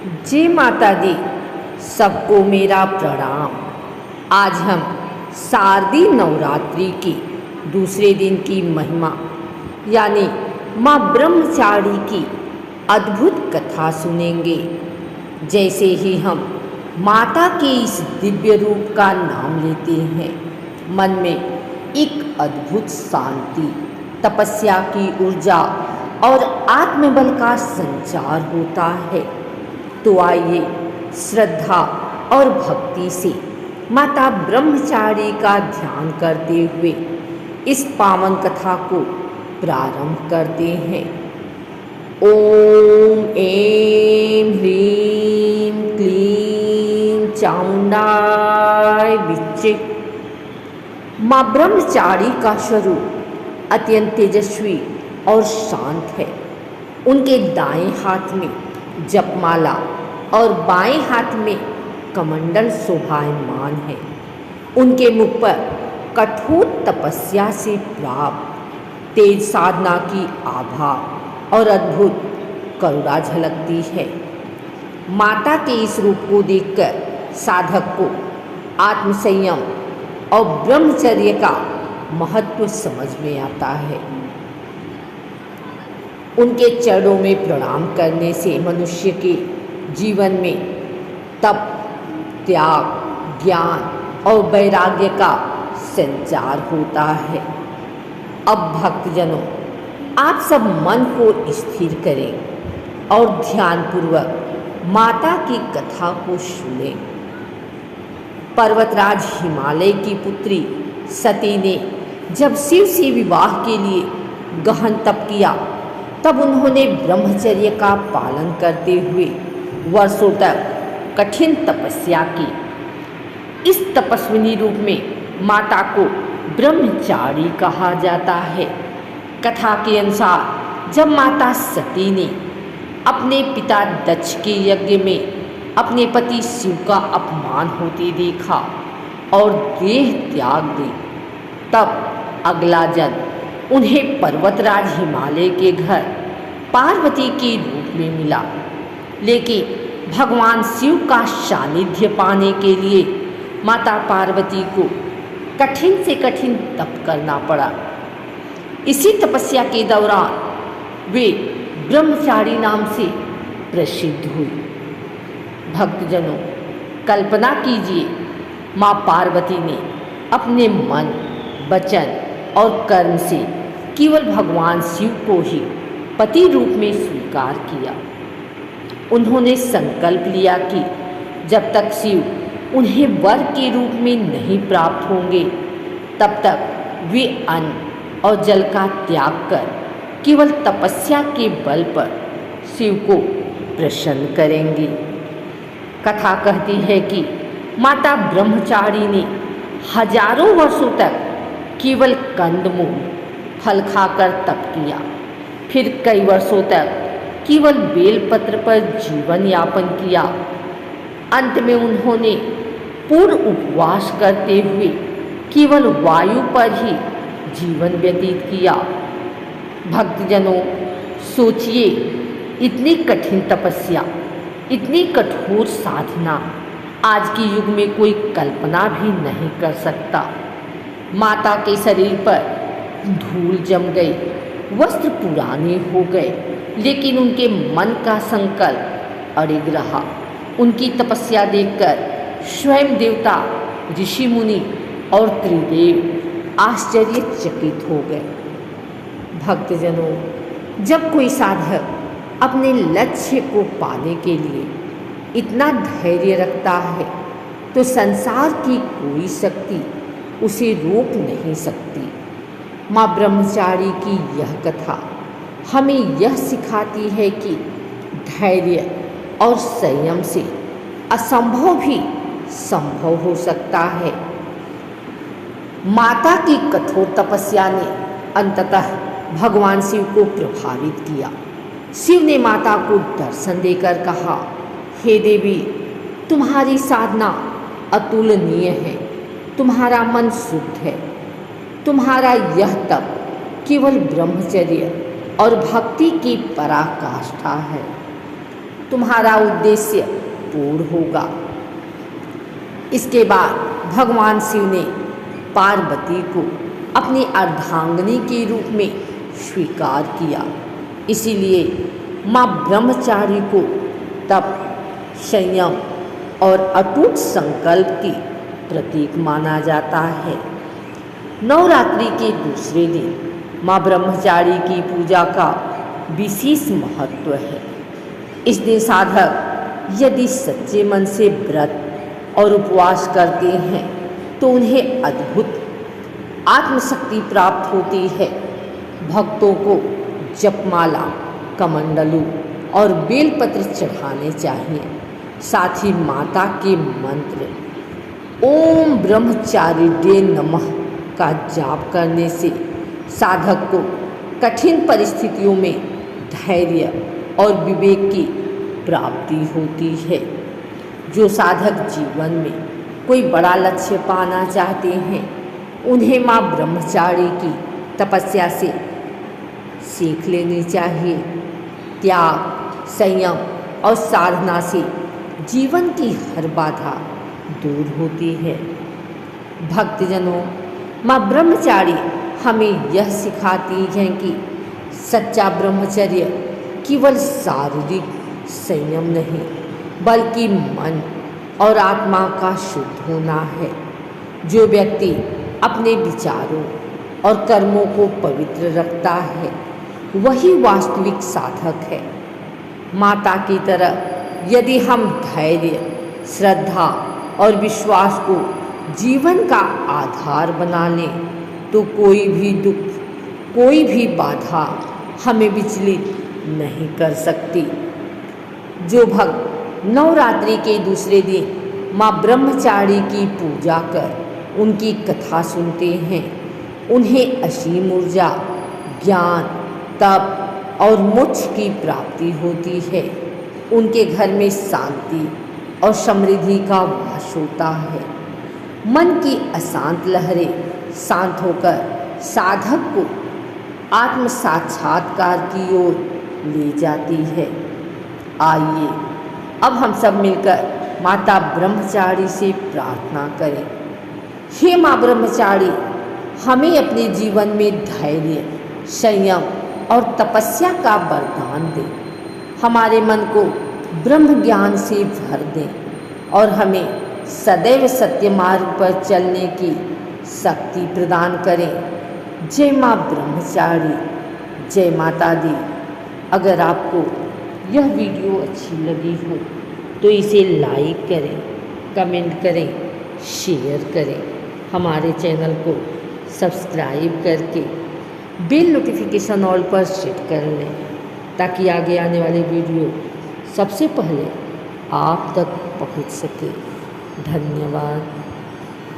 जय माता दी, सबको मेरा प्रणाम। आज हम शारदीय नवरात्रि की दूसरे दिन की महिमा यानी माँ ब्रह्मचारी की अद्भुत कथा सुनेंगे। जैसे ही हम माता के इस दिव्य रूप का नाम लेते हैं, मन में एक अद्भुत शांति, तपस्या की ऊर्जा और आत्मबल का संचार होता है। तो आइए श्रद्धा और भक्ति से माता ब्रह्मचारी का ध्यान करते हुए इस पावन कथा को प्रारंभ करते हैं। ओम ऐं ह्रीं क्लीं चामुंडाय विच्चे। माँ ब्रह्मचारी का स्वरूप अत्यंत तेजस्वी और शांत है। उनके दाएं हाथ में जपमाला और बाएं हाथ में कमंडल शोभायमान है। उनके मुख पर कठोर तपस्या से प्राप्त तेज साधना की आभा और अद्भुत करुणा झलकती है। माता के इस रूप को देखकर साधक को आत्मसंयम और ब्रह्मचर्य का महत्व समझ में आता है। उनके चरणों में प्रणाम करने से मनुष्य के जीवन में तप, त्याग, ज्ञान और वैराग्य का संचार होता है। अब भक्तजनों, आप सब मन को स्थिर करें और ध्यानपूर्वक माता की कथा को सुनें। पर्वतराज हिमालय की पुत्री सती ने जब शिव से विवाह के लिए गहन तप किया, तब उन्होंने ब्रह्मचर्य का पालन करते हुए वर्षों तक कठिन तपस्या की। इस तपस्विनी रूप में माता को ब्रह्मचारी कहा जाता है। कथा के अनुसार जब माता सती ने अपने पिता दक्ष के यज्ञ में अपने पति शिव का अपमान होते देखा और देह त्याग दी, तब अगला जन्म उन्हें पर्वतराज हिमालय के घर पार्वती के रूप में मिला। लेकिन भगवान शिव का सानिध्य पाने के लिए माता पार्वती को कठिन से कठिन तप करना पड़ा। इसी तपस्या के दौरान वे ब्रह्मचारी नाम से प्रसिद्ध हुई। भक्तजनों, कल्पना कीजिए, माँ पार्वती ने अपने मन, वचन और कर्म से केवल भगवान शिव को ही पति रूप में स्वीकार किया। उन्होंने संकल्प लिया कि जब तक शिव उन्हें वर के रूप में नहीं प्राप्त होंगे, तब तक वे अन्न और जल का त्याग कर केवल तपस्या के बल पर शिव को प्रसन्न करेंगी। कथा कहती है कि माता ब्रह्मचारी ने हजारों वर्षों तक केवल कंदमूल फल खाकर तप किया। फिर कई वर्षों तक केवल बेलपत्र पर जीवन यापन किया। अंत में उन्होंने पूर्ण उपवास करते हुए केवल वायु पर ही जीवन व्यतीत किया। भक्तजनों, सोचिए, इतनी कठिन तपस्या, इतनी कठोर साधना आज के युग में कोई कल्पना भी नहीं कर सकता। माता के शरीर पर धूल जम गई, वस्त्र पुराने हो गए, लेकिन उनके मन का संकल्प अडिग रहा। उनकी तपस्या देखकर स्वयं देवता, ऋषि मुनि और त्रिदेव आश्चर्यचकित हो गए। भक्तजनों, जब कोई साधक अपने लक्ष्य को पाने के लिए इतना धैर्य रखता है, तो संसार की कोई शक्ति उसे रोक नहीं सकती। माँ ब्रह्मचारी की यह कथा हमें यह सिखाती है कि धैर्य और संयम से असंभव भी संभव हो सकता है। माता की कठोर तपस्या ने अंततः भगवान शिव को प्रभावित किया। शिव ने माता को दर्शन देकर कहा, हे देवी, तुम्हारी साधना अतुलनीय है, तुम्हारा मन शुद्ध है, तुम्हारा यह तप केवल ब्रह्मचर्य और भक्ति की पराकाष्ठा है। तुम्हारा उद्देश्य पूर्ण होगा। इसके बाद भगवान शिव ने पार्वती को अपनी अर्धांगिनी के रूप में स्वीकार किया। इसीलिए माँ ब्रह्मचारी को तप, संयम और अटूट संकल्प की प्रतीक माना जाता है। नवरात्रि के दूसरे दिन माँ ब्रह्मचारी की पूजा का विशेष महत्व है। इस दिन साधक यदि सच्चे मन से व्रत और उपवास करते हैं तो उन्हें अद्भुत आत्मशक्ति प्राप्त होती है। भक्तों को जपमाला, कमंडलू और बेलपत्र चढ़ाने चाहिए। साथ ही माता के मंत्र ओम ब्रह्मचारिणे नमः का जाप करने से साधक को कठिन परिस्थितियों में धैर्य और विवेक की प्राप्ति होती है। जो साधक जीवन में कोई बड़ा लक्ष्य पाना चाहते हैं उन्हें माँ ब्रह्मचारी की तपस्या से सीख लेनी चाहिए। त्याग, संयम और साधना से जीवन की हर बाधा दूर होती है। भक्तजनों, माँ ब्रह्मचारी हमें यह सिखाती हैं कि सच्चा ब्रह्मचर्य केवल शारीरिक संयम नहीं बल्कि मन और आत्मा का शुद्ध होना है। जो व्यक्ति अपने विचारों और कर्मों को पवित्र रखता है वही वास्तविक साधक है। माता की तरह यदि हम धैर्य, श्रद्धा और विश्वास को जीवन का आधार बना लें तो कोई भी दुख, कोई भी बाधा हमें विचलित नहीं कर सकती। जो भक्त नवरात्रि के दूसरे दिन माँ ब्रह्मचारी की पूजा कर उनकी कथा सुनते हैं उन्हें असीम ऊर्जा, ज्ञान, तप और मोक्ष की प्राप्ति होती है। उनके घर में शांति और समृद्धि का वास होता है। मन की अशांत लहरें शांत होकर साधक को आत्म साक्षात्कार की ओर ले जाती है। आइए अब हम सब मिलकर माता ब्रह्मचारी से प्रार्थना करें। हे माँ ब्रह्मचारी, हमें अपने जीवन में धैर्य, संयम और तपस्या का वरदान दें। हमारे मन को ब्रह्म ज्ञान से भर दें और हमें सदैव सत्य मार्ग पर चलने की शक्ति प्रदान करें। जय माँ ब्रह्मचारी, जय माता दी। अगर आपको यह वीडियो अच्छी लगी हो तो इसे लाइक करें, कमेंट करें, शेयर करें। हमारे चैनल को सब्सक्राइब करके बेल नोटिफिकेशन ऑल पर सेट कर लें ताकि आगे आने वाले वीडियो सबसे पहले आप तक पहुंच सके। धन्यवाद।